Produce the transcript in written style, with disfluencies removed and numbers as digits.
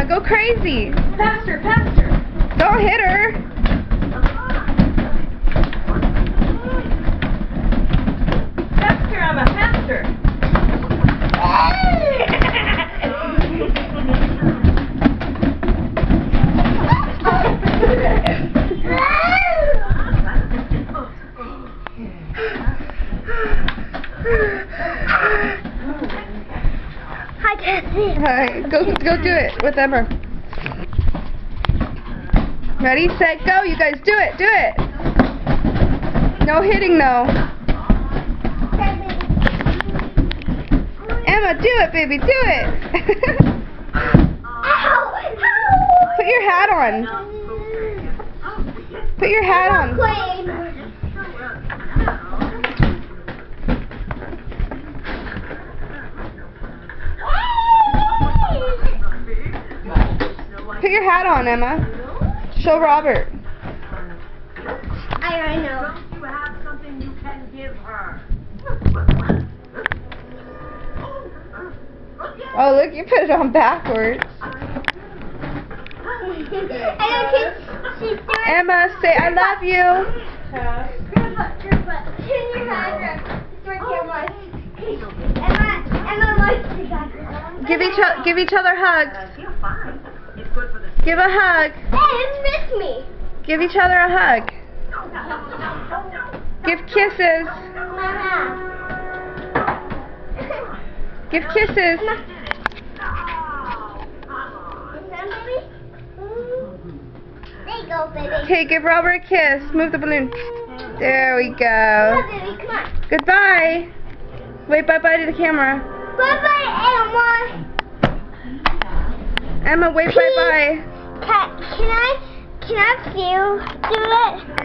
Emma, go crazy. Faster, faster. Don't hit her. Faster, Emma, faster. Hi, Cassie. Alright, go do it with Emma. Ready, set, go. You guys do it, do it. No hitting though. Emma, do it, baby, do it. Put your hat on. Put your hat on. Put your hat on, Emma. Show Robert. I already know. You have something you can give her. Oh, look, you put it on backwards. Emma, say I love you. Give each other hugs. Give a hug. Hey, miss me. Give each other a hug. Give kisses. Mama. Give kisses. There you go, baby. Okay, give Robert a kiss. Move the balloon. There we Come go. on, baby, come on. Goodbye. Wait, bye-bye to the camera. Bye-bye, Emma. Emma, wait, bye-bye. Can I see you do it?